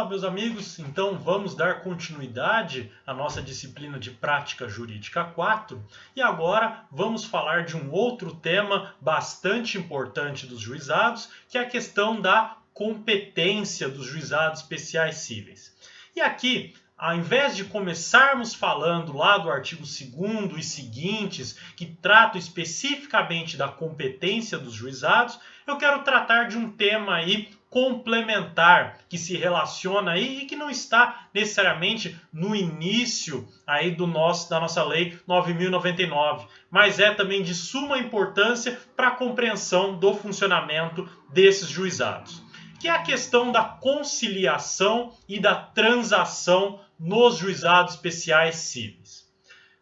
meus amigos, então vamos dar continuidade à nossa disciplina de Prática Jurídica 4 e agora vamos falar de um outro tema bastante importante dos juizados, que é a questão da competência dos juizados especiais cíveis. E aqui, ao invés de começarmos falando lá do artigo 2º e seguintes, que tratam especificamente da competência dos juizados, eu quero tratar de um tema aí complementar que se relaciona aí e que não está necessariamente no início aí da nossa lei 9.099, mas é também de suma importância para a compreensão do funcionamento desses juizados, que é a questão da conciliação e da transação nos juizados especiais cíveis.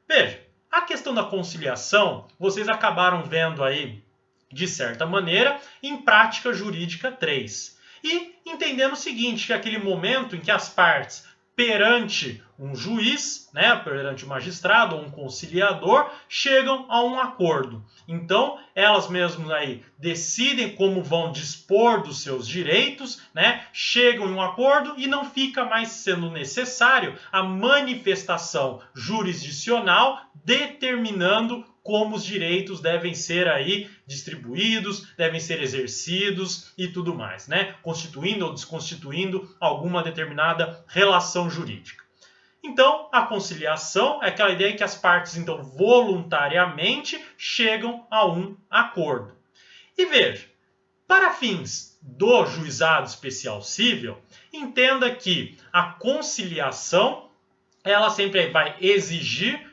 Veja, a questão da conciliação, vocês acabaram vendo aí, de certa maneira, em Prática Jurídica 3. E entendendo o seguinte, que é aquele momento em que as partes perante um juiz, perante um magistrado ou um conciliador, chegam a um acordo. Então, elas mesmas aí decidem como vão dispor dos seus direitos, chegam em um acordo e não fica mais sendo necessário a manifestação jurisdicional determinando como os direitos devem ser aí distribuídos, devem ser exercidos e tudo mais, constituindo ou desconstituindo alguma determinada relação jurídica. Então, a conciliação é aquela ideia em que as partes, então, voluntariamente chegam a um acordo. E veja, para fins do juizado especial cível, entenda que a conciliação ela sempre vai exigir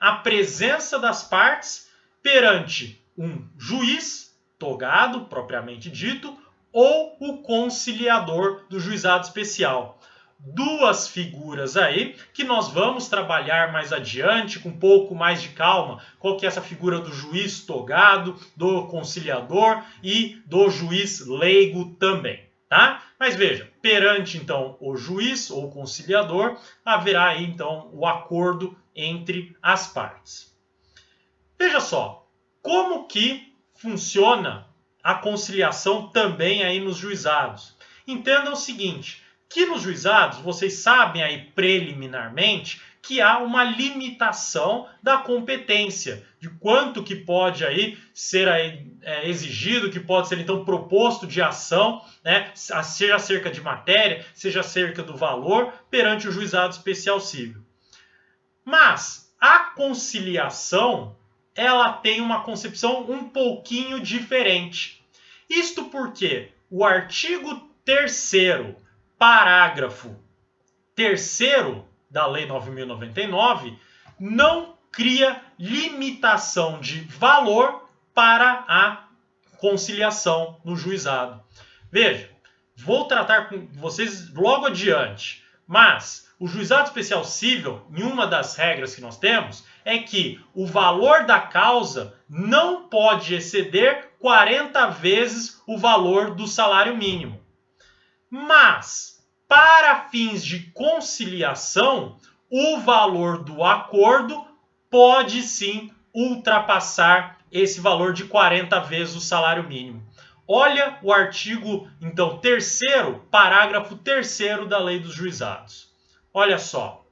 a presença das partes perante um juiz togado, propriamente dito, ou o conciliador do juizado especial. Duas figuras aí que nós vamos trabalhar mais adiante com um pouco mais de calma. Qual que é essa figura do juiz togado, do conciliador e do juiz leigo também, tá? Mas veja, perante então o juiz ou o conciliador, haverá aí então o acordo entre as partes. Veja só, como que funciona a conciliação também aí nos juizados. Entendam o seguinte, que nos juizados, vocês sabem aí preliminarmente que há uma limitação da competência, de quanto que pode aí ser aí, exigido, que pode ser então proposto de ação, seja acerca de matéria, seja acerca do valor, perante o juizado especial cível. Mas a conciliação, ela tem uma concepção um pouquinho diferente. Isto porque o artigo 3º, parágrafo 3º da Lei 9.099 não cria limitação de valor para a conciliação no juizado. Veja, vou tratar com vocês logo adiante, mas o juizado especial cível, em uma das regras que nós temos, é que o valor da causa não pode exceder 40 vezes o valor do salário mínimo. Mas, para fins de conciliação, o valor do acordo pode sim ultrapassar esse valor de 40 vezes o salário mínimo. Olha o artigo, então, 3º, parágrafo 3º da Lei dos Juizados. Olha só.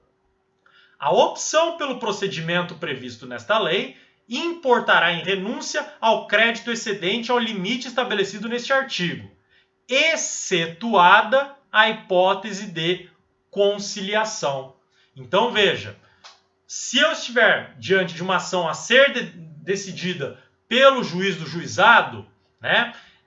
A opção pelo procedimento previsto nesta lei importará em renúncia ao crédito excedente ao limite estabelecido neste artigo, excetuada a hipótese de conciliação. Então veja, se eu estiver diante de uma ação a ser decidida pelo juiz do juizado,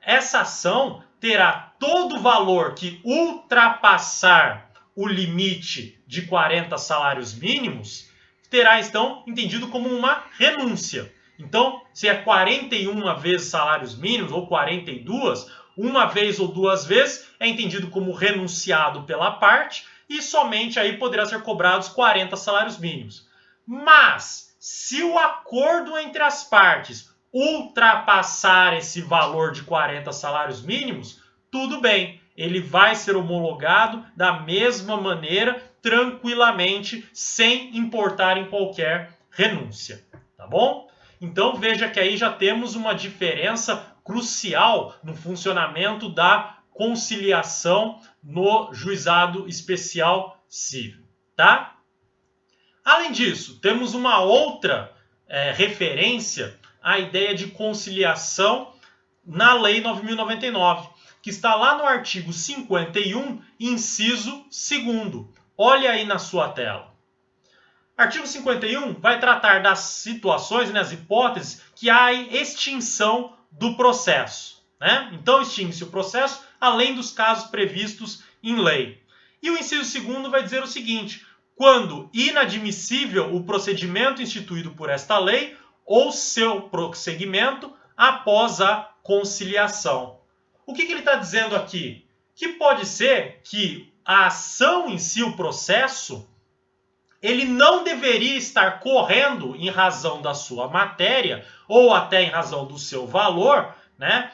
essa ação terá todo o valor que ultrapassar o limite de 40 salários mínimos, terá então entendido como uma renúncia. Então, se é 41 vezes salários mínimos ou 42, uma vez ou duas vezes é entendido como renunciado pela parte e somente aí poderá ser cobrados 40 salários mínimos. Mas, se o acordo entre as partes ultrapassar esse valor de 40 salários mínimos, tudo bem, ele vai ser homologado da mesma maneira, tranquilamente, sem importar em qualquer renúncia, tá bom? Então veja que aí já temos uma diferença crucial no funcionamento da conciliação no Juizado Especial Civil, tá? Além disso, temos uma outra referência à ideia de conciliação na Lei 9.099, que está lá no artigo 51, inciso 2º. Olha aí na sua tela. Artigo 51 vai tratar das situações, as hipóteses que há extinção do processo, né? Então, extingue-se o processo além dos casos previstos em lei. E o inciso 2º vai dizer o seguinte: quando inadmissível o procedimento instituído por esta lei ou seu prosseguimento após a conciliação. O que ele está dizendo aqui? Que pode ser que a ação em si, o processo, ele não deveria estar correndo em razão da sua matéria ou até em razão do seu valor, né?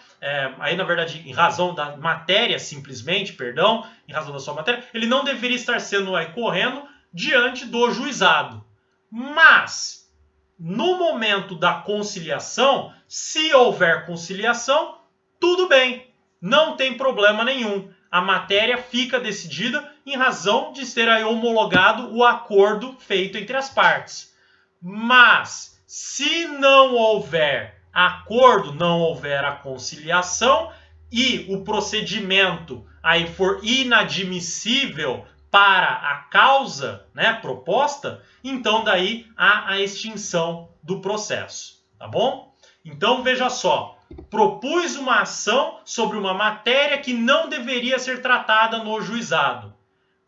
Aí, na verdade, em razão da matéria simplesmente, perdão, em razão da sua matéria, ele não deveria estar sendo aí correndo diante do juizado. Mas, no momento da conciliação, se houver conciliação, tudo bem, não tem problema nenhum. A matéria fica decidida em razão de ser aí homologado o acordo feito entre as partes. Mas, se não houver acordo, não houver a conciliação e o procedimento aí for inadmissível para a causa, né, proposta, então daí há a extinção do processo, tá bom? Então veja só, propus uma ação sobre uma matéria que não deveria ser tratada no juizado,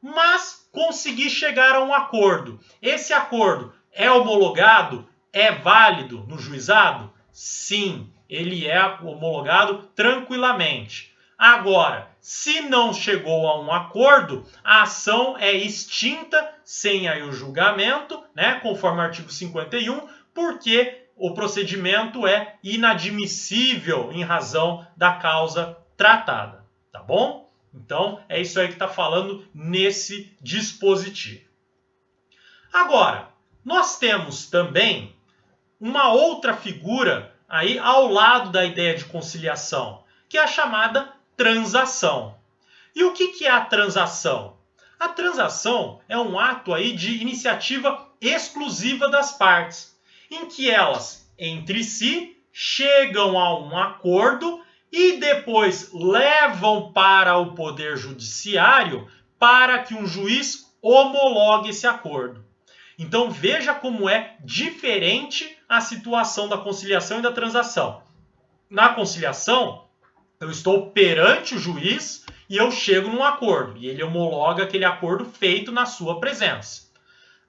mas consegui chegar a um acordo. Esse acordo é homologado? É válido no juizado? Sim, ele é homologado tranquilamente. Agora, se não chegou a um acordo, a ação é extinta sem aí o julgamento, né, conforme o artigo 51, porque o procedimento é inadmissível em razão da causa tratada, tá bom? Então, é isso aí que está falando nesse dispositivo. Agora, nós temos também uma outra figura aí ao lado da ideia de conciliação, que é a chamada transação. E o que é a transação? A transação é um ato aí de iniciativa exclusiva das partes, em que elas, entre si, chegam a um acordo e depois levam para o Poder Judiciário para que um juiz homologue esse acordo. Então veja como é diferente a situação da conciliação e da transação. Na conciliação, eu estou perante o juiz e eu chego num acordo. E ele homologa aquele acordo feito na sua presença.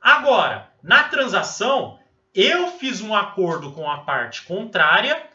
Agora, na transação, eu fiz um acordo com a parte contrária,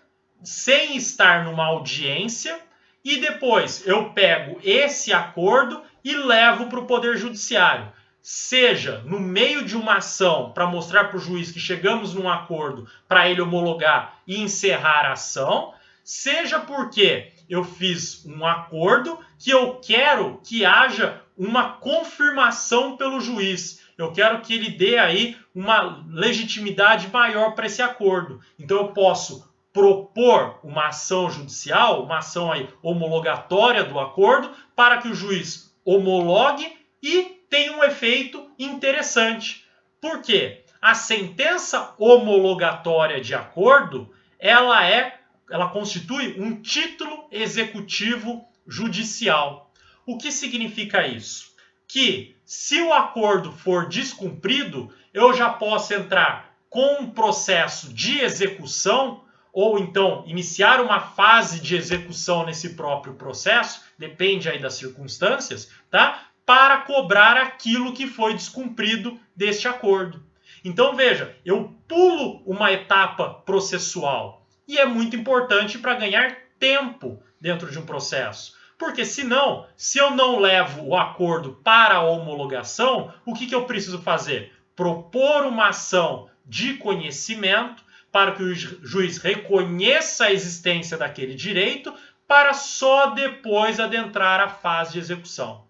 sem estar numa audiência, e depois eu pego esse acordo e levo para o Poder Judiciário. Seja no meio de uma ação para mostrar para o juiz que chegamos num acordo para ele homologar e encerrar a ação, seja porque eu fiz um acordo que eu quero que haja uma confirmação pelo juiz. Eu quero que ele dê aí uma legitimidade maior para esse acordo. Então eu posso propor uma ação judicial, uma ação aí homologatória do acordo, para que o juiz homologue e tenha um efeito interessante. Por quê? A sentença homologatória de acordo, ela constitui um título executivo judicial. O que significa isso? Que se o acordo for descumprido, eu já posso entrar com um processo de execução ou então iniciar uma fase de execução nesse próprio processo, depende aí das circunstâncias, tá? Para cobrar aquilo que foi descumprido deste acordo. Então veja, eu pulo uma etapa processual e é muito importante para ganhar tempo dentro de um processo. Porque senão, se eu não levo o acordo para a homologação, o que eu preciso fazer? Propor uma ação de conhecimento para que o juiz reconheça a existência daquele direito para só depois adentrar a fase de execução.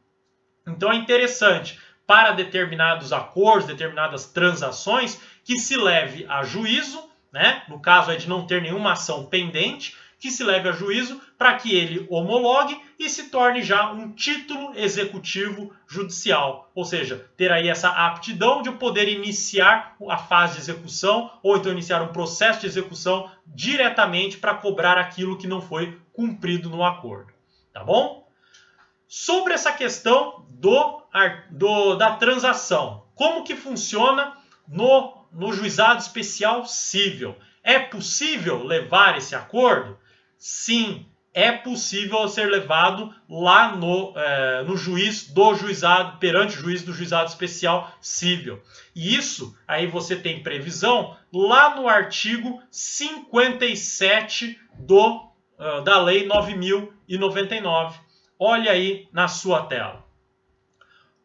Então é interessante, para determinados acordos, determinadas transações, que se leve a juízo, né? No caso é de não ter nenhuma ação pendente, que se leve a juízo para que ele homologue e se torne já um título executivo judicial. Ou seja, ter aí essa aptidão de poder iniciar a fase de execução ou então iniciar um processo de execução diretamente para cobrar aquilo que não foi cumprido no acordo. Tá bom? Sobre essa questão da transação, como que funciona no juizado especial cível? É possível levar esse acordo? Sim, é possível ser levado lá no juiz do juizado, perante o juiz do juizado especial cível. E isso aí você tem previsão lá no artigo 57 da Lei 9.099. Olha aí na sua tela.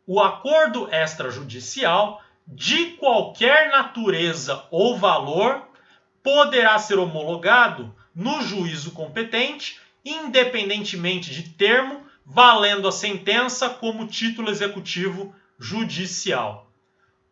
O acordo extrajudicial de qualquer natureza ou valor poderá ser homologado no juízo competente, independentemente de termo, valendo a sentença como título executivo judicial.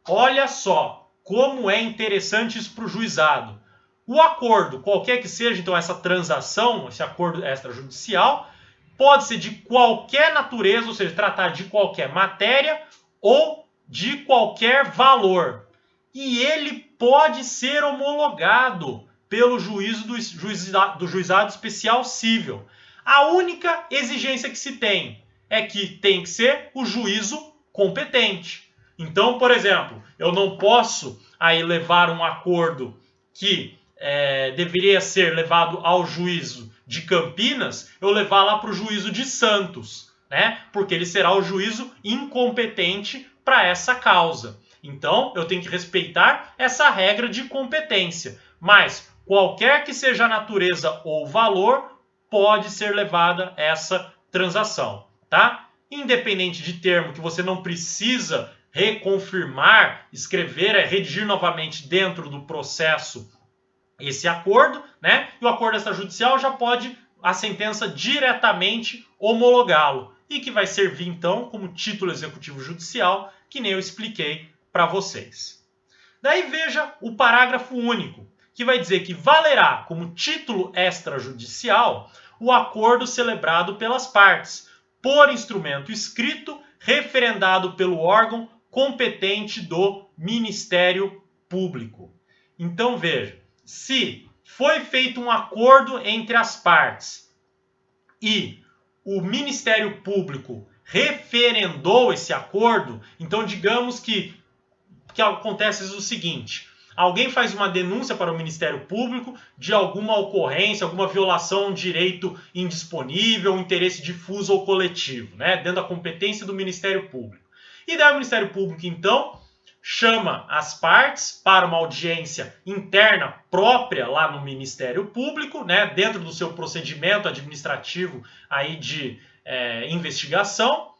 Olha só como é interessante isso para o juizado. O acordo, qualquer que seja, então, essa transação, esse acordo extrajudicial, pode ser de qualquer natureza, ou seja, tratar de qualquer matéria ou de qualquer valor. E ele pode ser homologado pelo juízo do juizado especial cível. A única exigência que se tem é que tem que ser o juízo competente. Então, por exemplo, eu não posso aí levar um acordo que deveria ser levado ao juízo de Campinas, eu levar lá para o juízo de Santos, né? Porque ele será o juízo incompetente para essa causa. Então, eu tenho que respeitar essa regra de competência. Mas, qualquer que seja a natureza ou valor, pode ser levada essa transação, tá? Independente de termo que você não precisa reconfirmar, escrever, redigir novamente dentro do processo esse acordo, né? E o acordo extrajudicial já pode a sentença diretamente homologá-lo e que vai servir então como título executivo judicial, que nem eu expliquei para vocês. Daí veja o parágrafo único, que vai dizer que valerá como título extrajudicial o acordo celebrado pelas partes, por instrumento escrito, referendado pelo órgão competente do Ministério Público. Então veja, se foi feito um acordo entre as partes e o Ministério Público referendou esse acordo, então digamos que acontece o seguinte: alguém faz uma denúncia para o Ministério Público de alguma ocorrência, alguma violação a um direito indisponível, um interesse difuso ou coletivo, né, dentro da competência do Ministério Público. E daí o Ministério Público, então, chama as partes para uma audiência interna própria lá no Ministério Público, né, dentro do seu procedimento administrativo aí de investigação,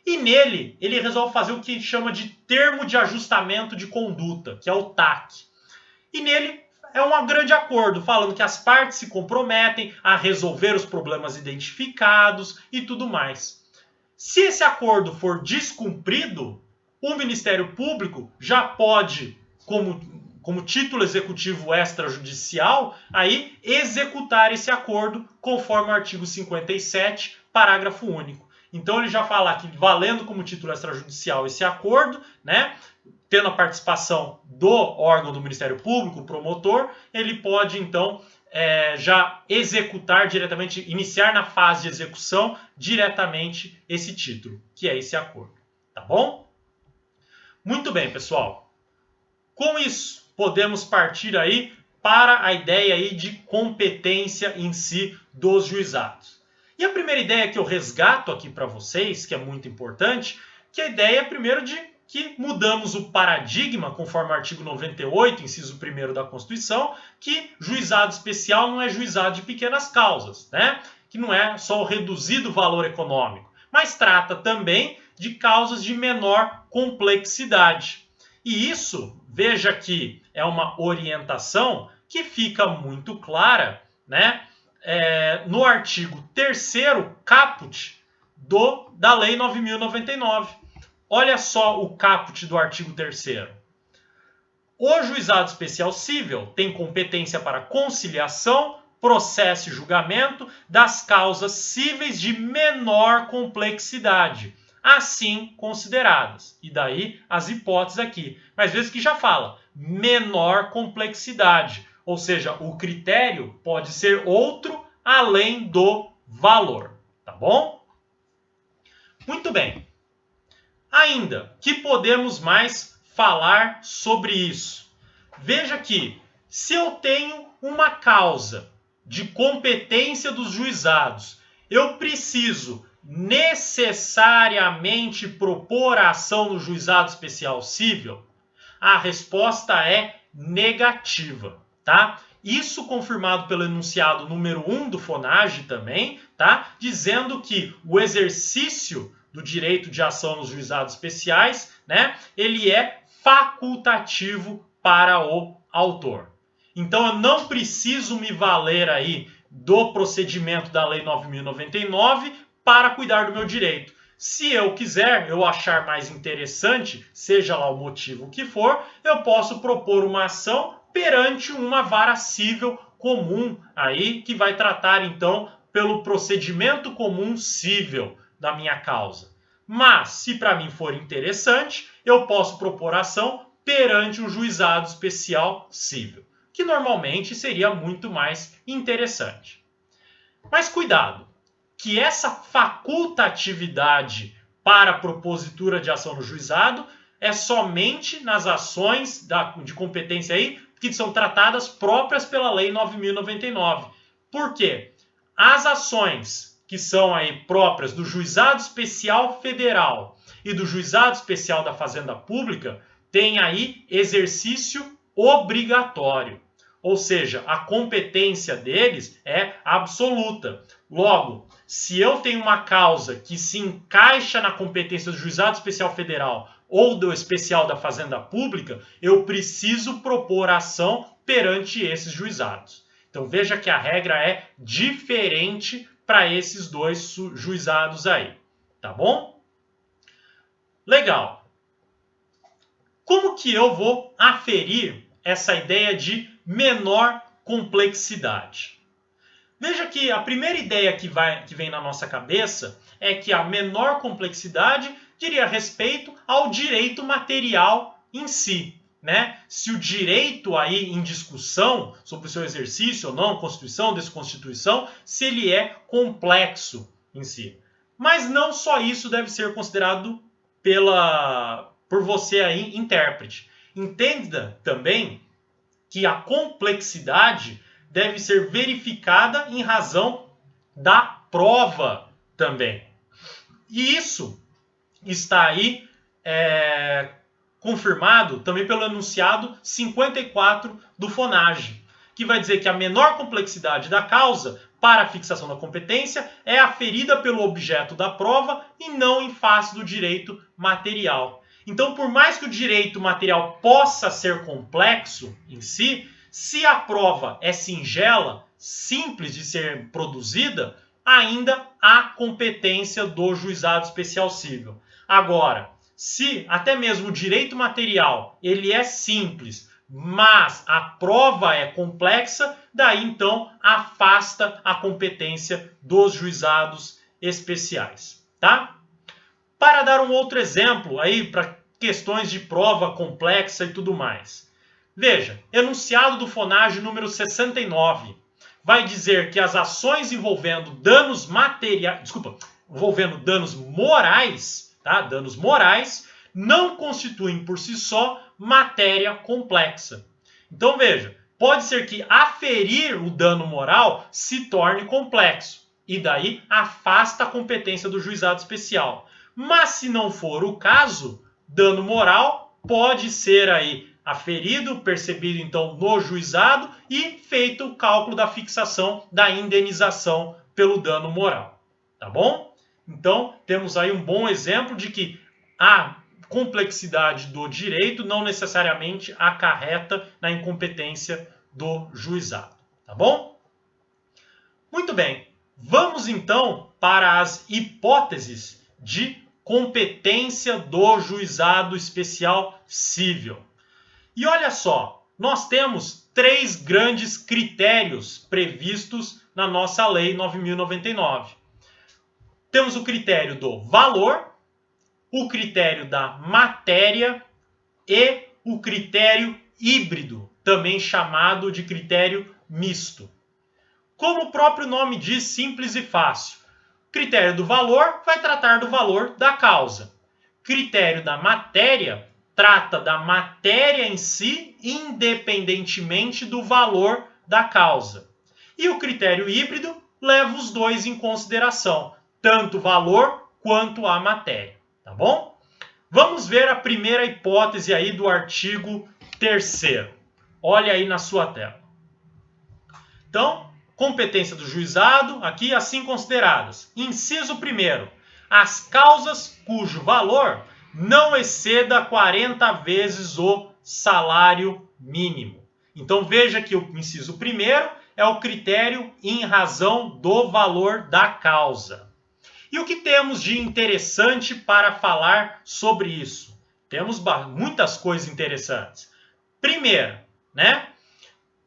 e nele ele resolve fazer o que chama de termo de ajustamento de conduta, que é o TAC. E nele é um grande acordo, falando que as partes se comprometem a resolver os problemas identificados e tudo mais. Se esse acordo for descumprido, o Ministério Público já pode, como título executivo extrajudicial, aí executar esse acordo conforme o artigo 57, parágrafo único. Então ele já fala que valendo como título extrajudicial esse acordo, né, tendo a participação do órgão do Ministério Público, o promotor, ele pode então já executar diretamente, iniciar na fase de execução diretamente esse título, que é esse acordo. Tá bom? Muito bem, pessoal. Com isso, podemos partir aí para a ideia aí de competência em si dos juizados. E a primeira ideia que eu resgato aqui para vocês, que é muito importante, que a ideia primeiro de que mudamos o paradigma, conforme o artigo 98, inciso 1º da Constituição, que juizado especial não é juizado de pequenas causas, né? Que não é só o reduzido valor econômico, mas trata também de causas de menor complexidade. E isso, veja que é uma orientação que fica muito clara, né? No artigo 3º caput da Lei 9.099. Olha só o caput do artigo 3º. O juizado especial cível tem competência para conciliação, processo e julgamento das causas cíveis de menor complexidade, assim consideradas. E daí as hipóteses aqui. Mas vezes que já fala menor complexidade, ou seja, o critério pode ser outro além do valor, tá bom? Muito bem. Ainda, que podemos mais falar sobre isso? Veja que, se eu tenho uma causa de competência dos juizados, eu preciso necessariamente propor a ação no juizado especial cível? A resposta é negativa, tá? Isso confirmado pelo enunciado número 1 do FONAGE também, tá? Dizendo que o exercício do direito de ação nos juizados especiais, né, ele é facultativo para o autor. Então eu não preciso me valer aí do procedimento da Lei 9.099 para cuidar do meu direito. Se eu quiser, eu achar mais interessante, seja lá o motivo que for, eu posso propor uma ação perante uma vara cível comum aí, que vai tratar então pelo procedimento comum cível da minha causa. Mas, se para mim for interessante, eu posso propor ação perante um juizado especial cível, que normalmente seria muito mais interessante. Mas cuidado, que essa facultatividade para a propositura de ação no juizado é somente nas ações de competência aí que são tratadas próprias pela Lei 9.099. Por quê? As ações que são aí próprias do Juizado Especial Federal e do Juizado Especial da Fazenda Pública têm aí exercício obrigatório. Ou seja, a competência deles é absoluta. Logo, se eu tenho uma causa que se encaixa na competência do Juizado Especial Federal ou do Especial da Fazenda Pública, eu preciso propor ação perante esses juizados. Então veja que a regra é diferente para esses dois juizados aí, tá bom? Legal. Como que eu vou aferir essa ideia de menor complexidade? Veja que a primeira ideia que vem na nossa cabeça é que a menor complexidade diria respeito ao direito material em si, né? Se o direito aí em discussão sobre o seu exercício ou não, Constituição, Desconstituição, se ele é complexo em si. Mas não só isso deve ser considerado por você aí, intérprete. Entenda também que a complexidade deve ser verificada em razão da prova também. E isso está aí confirmado também pelo enunciado 54 do FONAGE, que vai dizer que a menor complexidade da causa para a fixação da competência é aferida pelo objeto da prova e não em face do direito material. Então, por mais que o direito material possa ser complexo em si, se a prova é singela, simples de ser produzida, ainda há competência do juizado especial cível. Agora, se até mesmo o direito material ele é simples, mas a prova é complexa, daí então afasta a competência dos juizados especiais, tá? Para dar um outro exemplo aí para questões de prova complexa e tudo mais. Veja, enunciado do FONAGE número 69 vai dizer que as ações envolvendo danos materiais, envolvendo danos morais, tá? Danos morais não constituem por si só matéria complexa. Então veja, pode ser que aferir o dano moral se torne complexo e daí afasta a competência do juizado especial. Mas se não for o caso, dano moral pode ser aí aferido, percebido então no juizado e feito o cálculo da fixação da indenização pelo dano moral, tá bom? Então, temos aí um bom exemplo de que a complexidade do direito não necessariamente acarreta na incompetência do juizado, tá bom? Muito bem, vamos então para as hipóteses de competência do juizado especial cível. E olha só, nós temos 3 grandes critérios previstos na nossa Lei 9.099. Temos o critério do valor, o critério da matéria e o critério híbrido, também chamado de critério misto. Como o próprio nome diz, simples e fácil. Critério do valor vai tratar do valor da causa. Critério da matéria trata da matéria em si, independentemente do valor da causa. E o critério híbrido leva os dois em consideração, tanto o valor quanto a matéria, tá bom? Vamos ver a primeira hipótese aí do artigo 3º. Olha aí na sua tela. Então, competência do juizado, aqui assim consideradas. Inciso 1º. As causas cujo valor não exceda 40 vezes o salário mínimo. Então, veja que o inciso 1º é o critério em razão do valor da causa. E o que temos de interessante para falar sobre isso? Temos muitas coisas interessantes. Primeiro, né?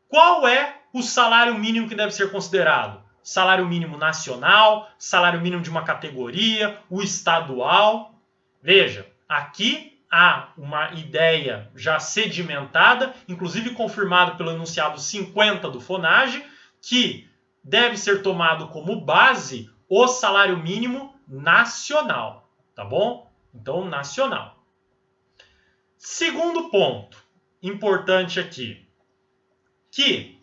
Qual é o salário mínimo que deve ser considerado? Salário mínimo nacional, salário mínimo de uma categoria, o estadual. Veja, aqui há uma ideia já sedimentada, inclusive confirmada pelo enunciado 50 do FONAGE, que deve ser tomado como base o salário mínimo nacional, tá bom? Então, nacional. Segundo ponto importante aqui, que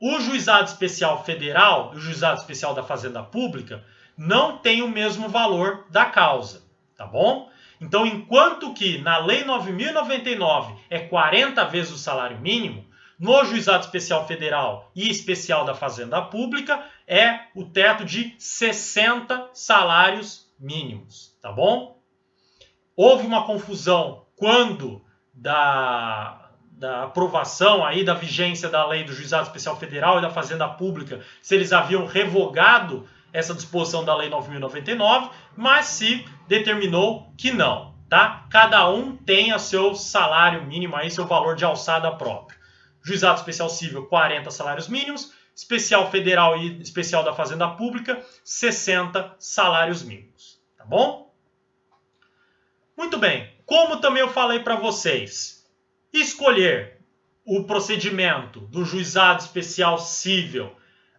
o Juizado Especial Federal e o Juizado Especial da Fazenda Pública não têm o mesmo valor da causa, tá bom? Então, enquanto que na Lei 9.099 é 40 vezes o salário mínimo, no Juizado Especial Federal e Especial da Fazenda Pública é o teto de 60 salários mínimos, tá bom? Houve uma confusão quando da aprovação aí da vigência da lei do Juizado Especial Federal e da Fazenda Pública, se eles haviam revogado essa disposição da lei 9.099, mas se determinou que não, tá? Cada um tem o seu salário mínimo aí, seu valor de alçada próprio. Juizado Especial Civil, 40 salários mínimos, Especial Federal e Especial da Fazenda Pública, 60 salários mínimos, tá bom? Muito bem, como também eu falei para vocês, escolher o procedimento do Juizado Especial Civil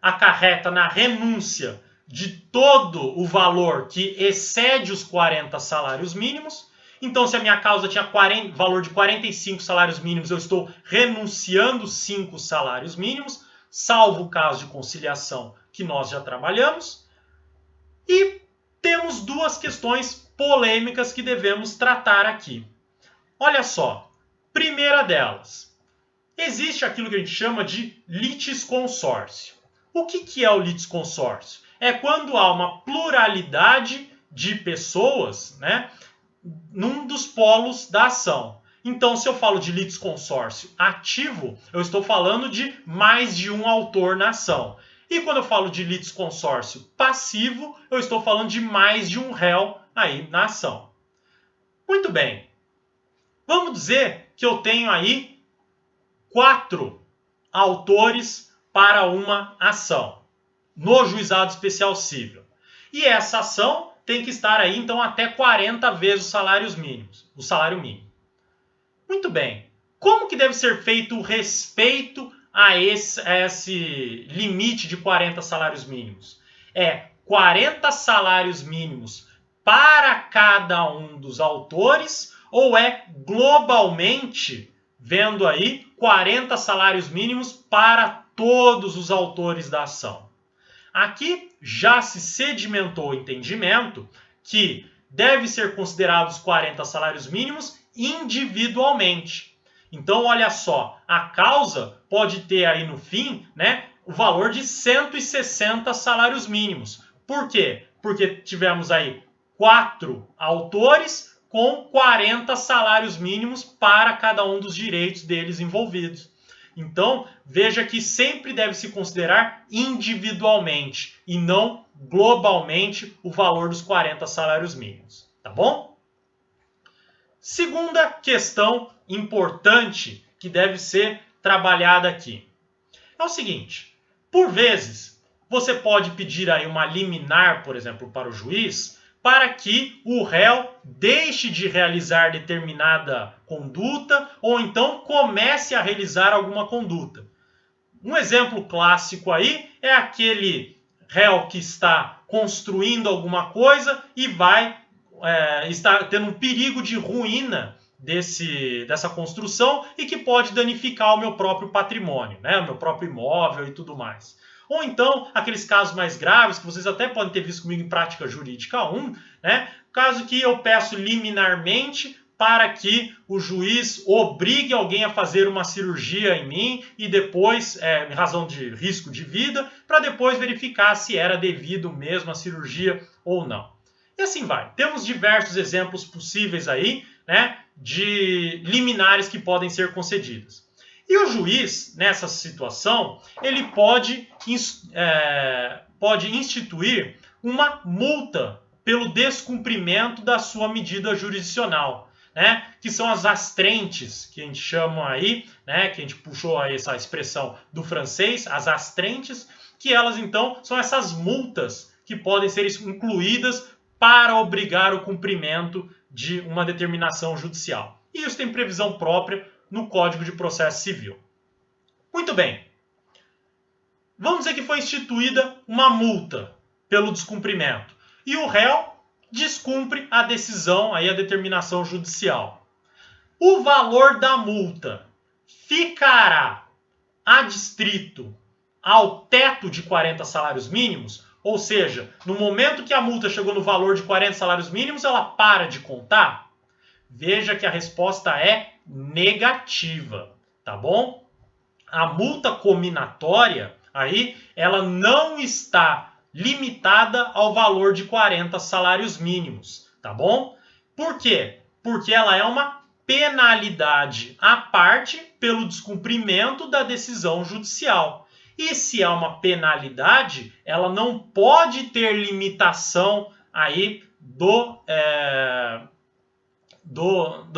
acarreta na renúncia de todo o valor que excede os 40 salários mínimos. Então, se a minha causa tinha valor de 45 salários mínimos, eu estou renunciando 5 salários mínimos, salvo o caso de conciliação que nós já trabalhamos. E temos duas questões polêmicas que devemos tratar aqui. Olha só, primeira delas, existe aquilo que a gente chama de litisconsórcio. O que é o litisconsórcio? É quando há uma pluralidade de pessoas, né, num dos polos da ação. Então, se eu falo de litisconsórcio ativo, eu estou falando de mais de um autor na ação. E quando eu falo de litisconsórcio passivo, eu estou falando de mais de um réu aí na ação. Muito bem. Vamos dizer que eu tenho aí 4 autores para uma ação no Juizado Especial Civil. E essa ação tem que estar aí, então, até 40 vezes os salários mínimos, o salário mínimo. Muito bem. Como que deve ser feito o respeito a esse limite de 40 salários mínimos? É 40 salários mínimos para cada um dos autores ou é globalmente, vendo aí, 40 salários mínimos para todos os autores da ação? Aqui já se sedimentou o entendimento que deve ser considerados 40 salários mínimos individualmente. Então, olha só, a causa pode ter aí no fim, né, o valor de 160 salários mínimos. Por quê? Porque tivemos aí 4 autores com 40 salários mínimos para cada um dos direitos deles envolvidos. Então, veja que sempre deve se considerar individualmente e não globalmente o valor dos 40 salários mínimos, tá bom? Segunda questão importante que deve ser trabalhada aqui. É o seguinte, por vezes, você pode pedir aí uma liminar, por exemplo, para o juiz, para que o réu deixe de realizar determinada conduta ou então comece a realizar alguma conduta. Um exemplo clássico aí é aquele réu que está construindo alguma coisa e está tendo um perigo de ruína dessa construção e que pode danificar o meu próprio patrimônio, né? O meu próprio imóvel e tudo mais. Ou então, aqueles casos mais graves, que vocês até podem ter visto comigo em prática jurídica 1, né? Caso que eu peço liminarmente para que o juiz obrigue alguém a fazer uma cirurgia em mim e depois, em razão de risco de vida, para depois verificar se era devido mesmo a cirurgia ou não. E assim vai. Temos diversos exemplos possíveis aí, né, de liminares que podem ser concedidas. E o juiz, nessa situação, ele pode instituir uma multa pelo descumprimento da sua medida jurisdicional, né? Que são as astrentes, que a gente chama aí, né? Que a gente puxou aí essa expressão do francês, as astrentes, que elas então são essas multas que podem ser incluídas para obrigar o cumprimento de uma determinação judicial. E isso tem previsão própria no Código de Processo Civil. Muito bem. Vamos dizer que foi instituída uma multa pelo descumprimento. E o réu descumpre a decisão, aí a determinação judicial. O valor da multa ficará adstrito ao teto de 40 salários mínimos, ou seja, no momento que a multa chegou no valor de 40 salários mínimos, ela para de contar? Veja que a resposta é negativa, tá bom? A multa cominatória, aí, ela não está limitada ao valor de 40 salários mínimos, tá bom? Por quê? Porque ela é uma penalidade à parte pelo descumprimento da decisão judicial. E se é uma penalidade, ela não pode ter limitação aí do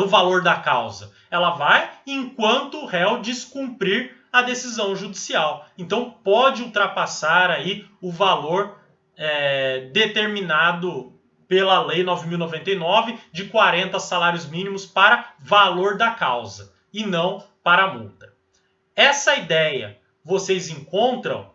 valor da causa. Ela vai enquanto o réu descumprir a decisão judicial. Então pode ultrapassar aí o valor determinado pela Lei 9.099 de 40 salários mínimos para valor da causa e não para a multa. Essa ideia vocês encontram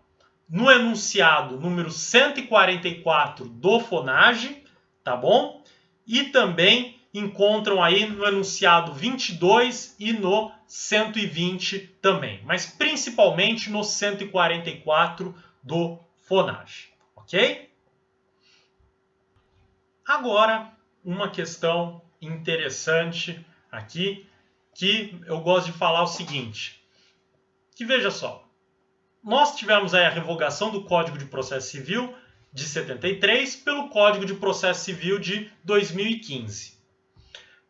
no enunciado número 144 do FONAGE, tá bom? E também encontram aí no enunciado 22 e no 120 também, mas principalmente no 144 do FONAGE, ok? Agora, uma questão interessante aqui, que eu gosto de falar o seguinte, que veja só, nós tivemos aí a revogação do Código de Processo Civil de 73 pelo Código de Processo Civil de 2015.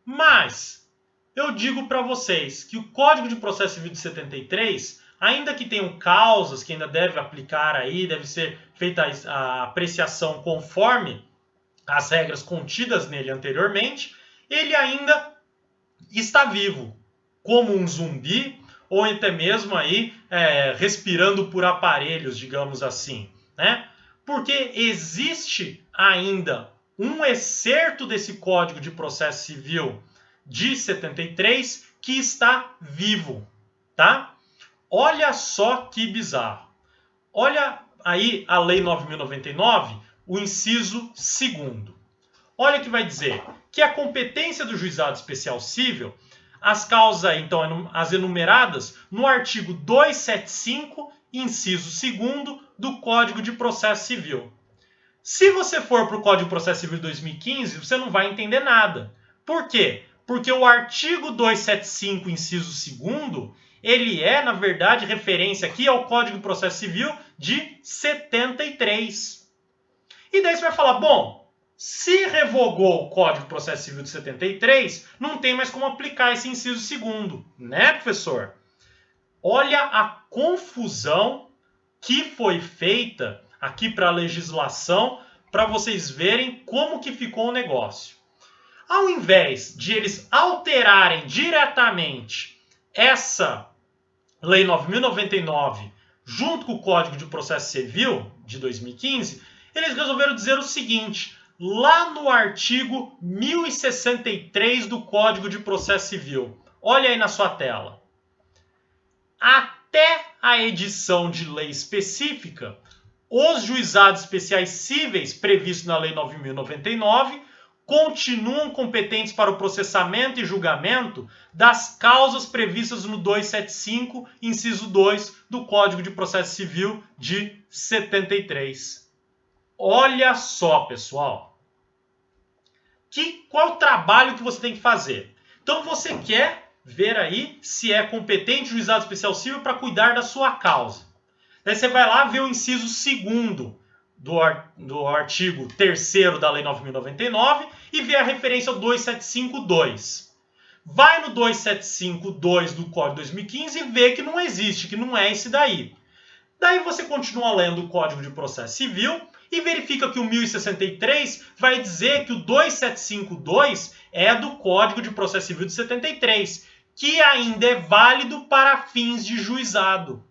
Mas eu digo para vocês que o Código de Processo Civil de 73, ainda que tenham causas que ainda deve aplicar aí, deve ser feita a apreciação conforme as regras contidas nele anteriormente, ele ainda está vivo, como um zumbi, ou até mesmo aí respirando por aparelhos, digamos assim, né? Porque existe ainda um excerto desse Código de Processo Civil de 73 que está vivo, tá? Olha só que bizarro. Olha aí a Lei 9.099, o inciso 2º. Olha que vai dizer que a competência do Juizado Especial Cível, as causas, então, as enumeradas no artigo 275, inciso 2º do Código de Processo Civil. Se você for para o Código de Processo Civil de 2015, você não vai entender nada. Por quê? Porque o artigo 275, inciso 2º, ele é, na verdade, referência aqui ao Código de Processo Civil de 73. E daí você vai falar, bom, se revogou o Código de Processo Civil de 73, não tem mais como aplicar esse inciso 2º, né, professor? Olha a confusão que foi feita aqui para a legislação, para vocês verem como que ficou o negócio. Ao invés de eles alterarem diretamente essa Lei 9.099, junto com o Código de Processo Civil de 2015, eles resolveram dizer o seguinte, lá no artigo 1063 do Código de Processo Civil. Olha aí na sua tela. Até a edição de lei específica, os juizados especiais cíveis previstos na Lei 9.099 continuam competentes para o processamento e julgamento das causas previstas no 275, inciso 2 do Código de Processo Civil de 73. Olha só, pessoal. Qual é o trabalho que você tem que fazer? Então você quer ver aí se é competente o juizado especial civil para cuidar da sua causa. Daí você vai lá ver o inciso 2º do artigo 3º da Lei 9.099 e ver a referência ao 275.2. Vai no 275.2 do Código 2015 e vê que não existe, que não é esse daí. Daí você continua lendo o Código de Processo Civil e verifica que o 1063 vai dizer que o 275.2 é do Código de Processo Civil de 73, que ainda é válido para fins de juizado.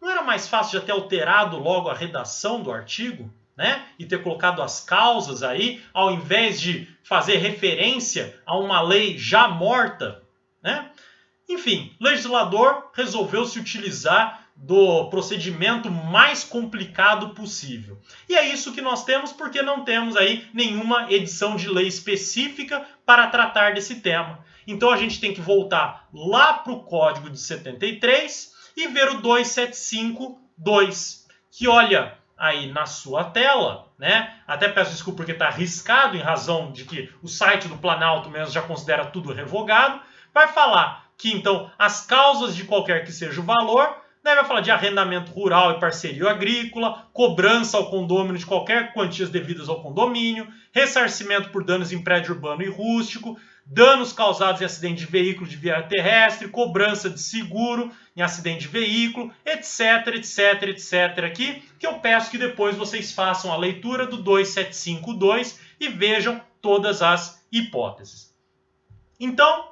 Não era mais fácil de ter alterado logo a redação do artigo, né? E ter colocado as causas aí, ao invés de fazer referência a uma lei já morta, né? Enfim, o legislador resolveu se utilizar do procedimento mais complicado possível. E é isso que nós temos porque não temos aí nenhuma edição de lei específica para tratar desse tema. Então a gente tem que voltar lá para o Código de 73 e ver o 275.2, que olha aí na sua tela, né? Até peço desculpa porque está riscado em razão de que o site do Planalto mesmo já considera tudo revogado. Vai falar que, então, as causas de qualquer que seja o valor, né, vai falar de arrendamento rural e parceria agrícola, cobrança ao condômino de qualquer quantias devidas ao condomínio, ressarcimento por danos em prédio urbano e rústico, danos causados em acidente de veículo de via terrestre, cobrança de seguro em acidente de veículo, etc, etc, etc. Aqui, que eu peço que depois vocês façam a leitura do 275.2 e vejam todas as hipóteses. Então, o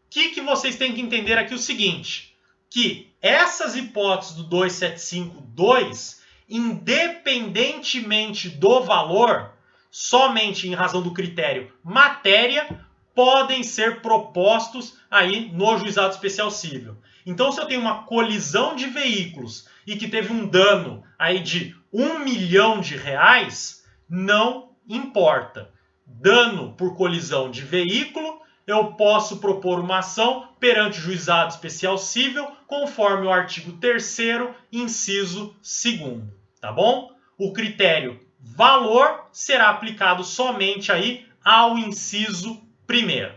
que vocês têm que entender aqui é o seguinte, que essas hipóteses do 275.2, independentemente do valor, somente em razão do critério matéria, podem ser propostos aí no juizado especial civil. Então, se eu tenho uma colisão de veículos e que teve um dano aí de R$1 milhão, não importa. Dano por colisão de veículo, eu posso propor uma ação perante o juizado especial civil, conforme o artigo 3º, inciso 2º, tá bom? O critério valor será aplicado somente aí ao inciso 1º,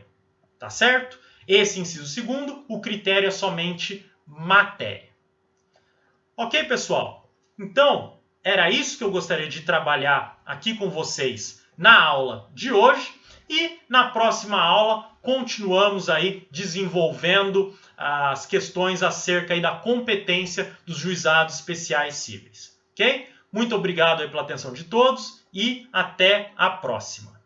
tá certo? Esse inciso 2º, o critério é somente matéria. Ok, pessoal? Então, era isso que eu gostaria de trabalhar aqui com vocês na aula de hoje. E na próxima aula continuamos aí desenvolvendo as questões acerca aí da competência dos juizados especiais cíveis. Ok? Muito obrigado aí pela atenção de todos e até a próxima.